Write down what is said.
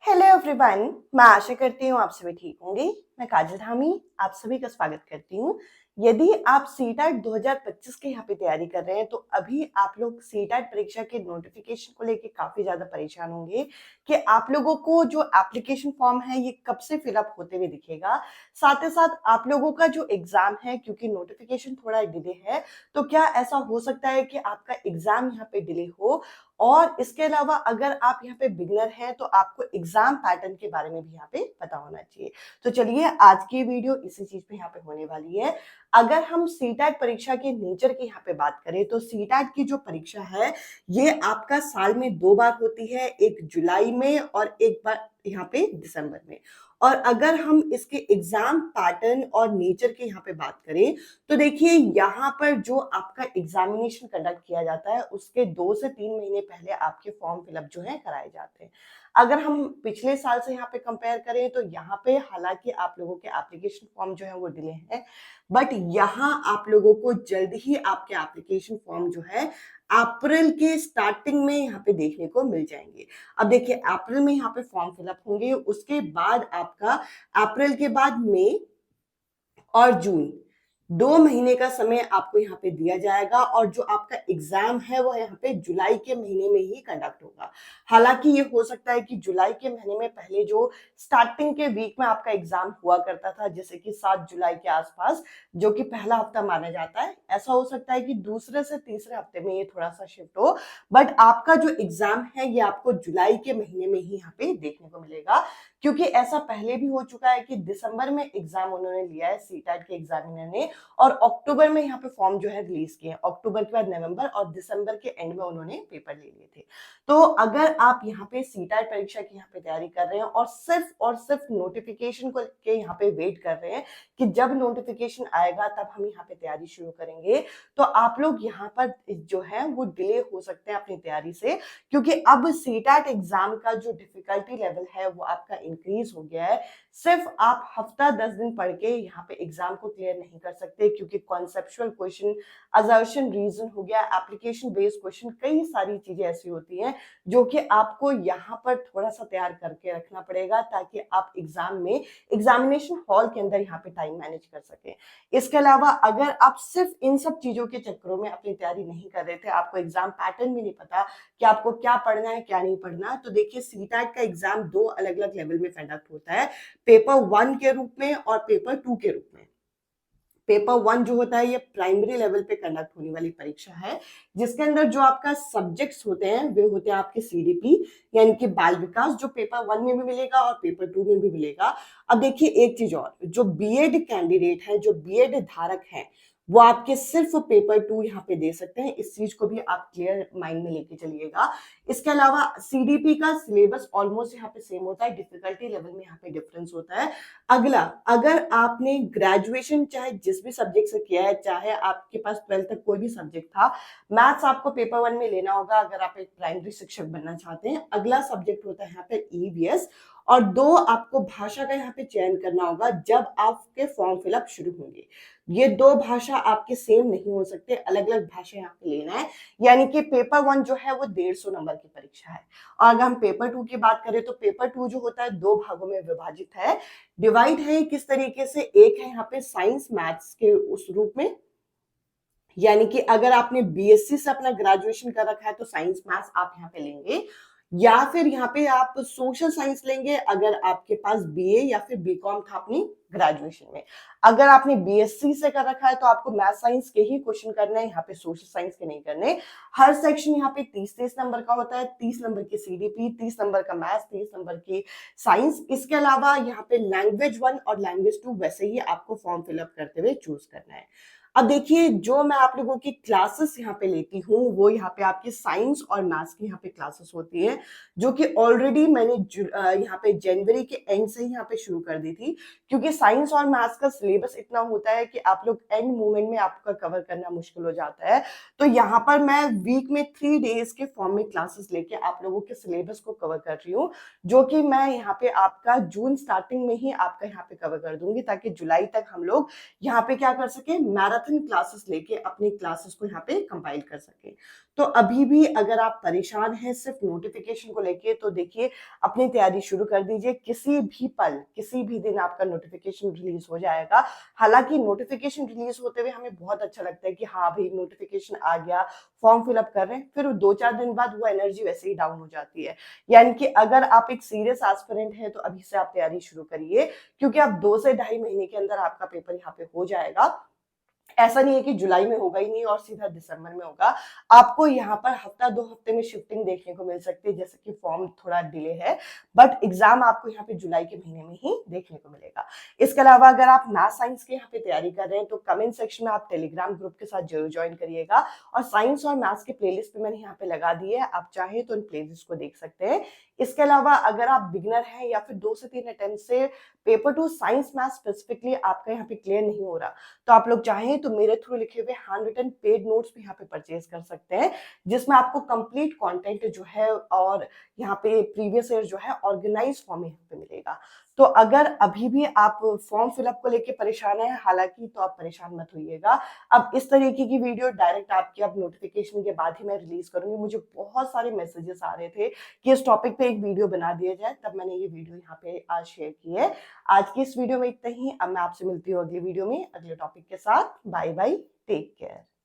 Hello everyone. मैं आशा करती हूँ आप सभी ठीक होंगे। मैं काजल धामी आप सभी का स्वागत करती हूँ। यदि आप सीटेट 2025 के यहाँ पे तैयारी कर रहे हैं तो अभी आप लोग सीटेट परीक्षा के नोटिफिकेशन को लेके काफी ज्यादा परेशान होंगे कि आप लोगों को जो एप्लीकेशन फॉर्म है ये कब से फिलअप होते हुए दिखेगा। साथ ही साथ आप लोगों का जो एग्जाम है, क्योंकि नोटिफिकेशन थोड़ा डिले है, तो क्या ऐसा हो सकता है कि आपका एग्जाम यहाँ पे डिले हो। और इसके अलावा अगर आप यहाँ पे बिगनर हैं तो आपको एग्जाम पैटर्न के बारे में भी यहाँ पे पता होना चाहिए। तो चलिए आज की वीडियो इसी चीज पे यहाँ पे होने वाली है। अगर हम सीटेट परीक्षा के नेचर की यहाँ पे बात करें तो सीटेट की जो परीक्षा है ये आपका साल में 2 बार होती है, एक जुलाई में और एक बार यहाँ पे दिसंबर में। और अगर हम इसके एग्जाम पैटर्न और नेचर की यहाँ पे बात करें तो देखिए यहाँ पर जो आपका एग्जामिनेशन कंडक्ट किया जाता है उसके 2 से 3 महीने पहले आपके फॉर्म फिलअप जो है कराए जाते हैं। अगर हम पिछले साल से यहाँ पे कंपेयर करें तो यहाँ पे हालांकि आप लोगों के एप्लीकेशन फॉर्म जो है वो डिले है, बट यहाँ आप लोगों को जल्द ही आपके एप्लीकेशन फॉर्म जो है अप्रैल के स्टार्टिंग में यहाँ पे देखने को मिल जाएंगे। अब देखिए अप्रैल में यहाँ पे फॉर्म फिलअप होंगे, उसके बाद आपका अप्रैल के बाद मई और जून 2 महीने का समय आपको यहाँ पे दिया जाएगा और जो आपका एग्जाम है वो यहाँ पे जुलाई के महीने में ही कंडक्ट होगा। हालांकि ये हो सकता है कि जुलाई के महीने में पहले जो स्टार्टिंग के वीक में आपका एग्जाम हुआ करता था, जैसे कि 7 जुलाई के आसपास, जो कि पहला हफ्ता माना जाता है, ऐसा हो सकता है कि दूसरे से तीसरे हफ्ते में ये थोड़ा सा शिफ्ट हो। बट आपका जो एग्जाम है ये आपको जुलाई के महीने में ही यहाँ पे देखने को मिलेगा, क्योंकि ऐसा पहले भी हो चुका है कि दिसंबर में एग्जाम उन्होंने लिया है सीटेट के एग्जामिनर ने, और अक्टूबर में यहाँ पे फॉर्म जो है रिलीज किए। अक्टूबर के बाद नवंबर और दिसंबर के एंड में उन्होंने पेपर ले लिए थे। तो अगर आप यहाँ पे सीटेट परीक्षा की यहाँ पे तैयारी कर रहे हैं और सिर्फ नोटिफिकेशन को के यहाँ पे वेट कर रहे हैं कि जब नोटिफिकेशन आएगा तब हम यहाँ पे तैयारी शुरू करेंगे, तो आप लोग यहाँ पर जो है वो डिले हो सकते हैं अपनी तैयारी से, क्योंकि अब सीटेट एग्जाम का जो डिफिकल्टी लेवल है वो आपका इंक्रीज हो गया है। सिर्फ आप हफ्ता 10 दिन पढ़ के यहाँ पे एग्जाम को क्लियर नहीं कर सकते, क्योंकि कॉन्सेप्चुअल क्वेश्चन, असर्शन रीजन हो गया, एप्लीकेशन बेस्ड क्वेश्चन, कई सारी चीजें ऐसी होती हैं जो कि आपको यहाँ पर थोड़ा सा तैयार करके रखना पड़ेगा ताकि आप एग्जाम में एग्जामिनेशन हॉल के अंदर यहाँ पे टाइम मैनेज कर सके। इसके अलावा अगर आप सिर्फ इन सब चीजों के चक्करों में अपनी तैयारी नहीं कर रहे थे, आपको एग्जाम पैटर्न भी नहीं पता कि आपको क्या पढ़ना है क्या नहीं पढ़ना, तो देखिए सीटेट का एग्जाम 2 अलग अलग लेवल में कंडक्ट होता है, पेपर 1 के रूप में और पेपर 2 के रूप में। पेपर 1 जो होता है ये प्राइमरी लेवल पे कंडक्ट होने वाली परीक्षा है, जिसके अंदर जो आपका सब्जेक्ट्स होते हैं वे होते हैं आपके सीडीपी यानी कि बाल विकास, जो पेपर 1 में भी मिलेगा और पेपर 2 में भी मिलेगा। अब देखिए एक चीज और, जो बीएड कैंडिडेट है, जो बीएड धारक है, वो आपके सिर्फ पेपर 2 यहाँ पे दे सकते हैं। इस चीज को भी आप क्लियर माइंड में लेके चलिएगा। इसके अलावा सीडीपी का सिलेबस ऑलमोस्ट यहाँ पे सेम होता है, डिफिकल्टी लेवल में यहाँ पे डिफरेंस होता है। अगला, अगर आपने ग्रेजुएशन चाहे जिस भी सब्जेक्ट से किया है, चाहे आपके पास 12th तक कोई भी सब्जेक्ट था, मैथ्स आपको पेपर 1 में लेना होगा अगर आप एक प्राइमरी शिक्षक बनना चाहते हैं। अगला सब्जेक्ट होता है यहाँ पे ईवीएस, और 2 आपको भाषा का यहाँ पे चयन करना होगा जब आपके फॉर्म फिलअप शुरू होंगे। ये 2 भाषा आपके सेम नहीं हो सकते, अलग अलग भाषा यहाँ पे लेना है। यानी कि पेपर 1 जो है वो 150 नंबर की परीक्षा है, और अगर हम पेपर 2 की बात करें तो पेपर 2 जो होता है 2 भागों में विभाजित है। डिवाइड है किस तरीके से, एक है यहाँ पे साइंस मैथ्स के उस रूप में, यानी कि अगर आपने बीएससी से अपना ग्रेजुएशन कर रखा है तो साइंस मैथ्स आप यहाँ पे लेंगे, या फिर यहाँ पे आप सोशल साइंस लेंगे अगर आपके पास बीए या फिर बीकॉम था अपनी ग्रेजुएशन में। अगर आपने बीएससी से कर रखा है तो आपको मैथ साइंस के ही क्वेश्चन करना है, यहाँ पे सोशल साइंस के नहीं करने। हर सेक्शन यहाँ पे 30-30 नंबर का होता है, 30 नंबर की सीडीपी, 30 नंबर का मैथ्स, 30 नंबर की साइंस। इसके अलावा यहाँ पे लैंग्वेज 1 और लैंग्वेज 2 वैसे ही आपको फॉर्म फिलअप करते हुए चूज करना है। अब देखिए जो मैं आप लोगों की क्लासेस यहाँ पे लेती हूँ वो यहाँ पे आपकी साइंस और मैथ्स की यहाँ पे क्लासेस होती है, जो कि ऑलरेडी मैंने यहाँ पे जनवरी के एंड से ही यहाँ पे शुरू कर दी थी, क्योंकि साइंस और मैथ्स का सिलेबस इतना होता है कि आप लोग एंड मोमेंट में आपका कवर करना मुश्किल हो जाता है। तो यहाँ पर मैं वीक में 3 डेज के फॉर्म में क्लासेस लेके आप लोगों के सिलेबस को कवर कर रही हूँ, जो कि मैं यहाँ पे आपका जून स्टार्टिंग में ही आपका यहाँ पे कवर कर दूंगी, ताकि जुलाई तक हम लोग यहाँ पे क्या कर सके, मैराथन मैराथन क्लासेस लेके अपनी क्लासेस को यहाँ पे कंपाइल कर सके। तो अभी भी अगर आप परेशान हैं सिर्फ नोटिफिकेशन को लेके, तो देखिए अपनी तैयारी शुरू कर दीजिए। किसी भी पल, किसी भी दिन आपका नोटिफिकेशन रिलीज हो जाएगा। हालांकि नोटिफिकेशन रिलीज होते हुए हमें बहुत अच्छा लगता है कि हाँ भाई नोटिफिकेशन आ गया, फॉर्म फिलअप कर रहे हैं, फिर 2-4 दिन बाद वो एनर्जी वैसे ही डाउन हो जाती है। यानी कि अगर आप एक सीरियस एस्पिरेंट हैं तो अभी से आप तैयारी शुरू करिए, क्योंकि आप 2 से ढाई महीने के अंदर आपका पेपर यहाँ पे हो जाएगा। ऐसा नहीं है कि जुलाई में होगा ही नहीं और सीधा दिसंबर में होगा। आपको यहाँ पर हफ्ता 2 हफ्ते में शिफ्टिंग देखने को मिल सकती है, जैसे कि फॉर्म थोड़ा डिले है, बट एग्जाम आपको यहाँ पे जुलाई के महीने में ही देखने को मिलेगा। इसके अलावा अगर आप मैथ साइंस के यहाँ पे तैयारी कर रहे हैं तो कमेंट सेक्शन में आप टेलीग्राम ग्रुप के साथ जरूर ज्वाइन करिएगा, और साइंस और मैथ्स के प्लेलिस्ट पे मैंने यहाँ पे लगा दी है, आप चाहे तो इन प्लेलिस्ट को देख सकते हैं। इसके अलावा अगर आप बिगनर हैं या फिर 2 से 3 अटेम्प्ट से पेपर 2 साइंस मैथ स्पेसिफिकली आपका यहाँ पे क्लियर नहीं हो रहा, तो आप लोग चाहें तो मेरे थ्रू लिखे हुए हैंड रिटन पेड नोट्स भी यहाँ पे परचेज कर सकते हैं, जिसमें आपको कंप्लीट कंटेंट जो है और यहाँ पे प्रीवियस ईयर जो है ऑर्गेनाइज फॉर्म में यहाँ पे मिलेगा। तो अगर अभी भी आप फॉर्म फिलअप को लेके परेशान है, हालांकि तो आप परेशान मत होइएगा। अब इस तरीके की वीडियो डायरेक्ट आपकी अब नोटिफिकेशन के बाद ही मैं रिलीज करूंगी। मुझे बहुत सारे मैसेजेस आ रहे थे कि इस टॉपिक पे एक वीडियो बना दिया जाए, तब मैंने ये वीडियो यहाँ पे आज शेयर की है। आज की इस वीडियो में इतना ही। अब मैं आपसे मिलती हूँ अगली वीडियो में अगले टॉपिक के साथ। Bye bye, take care.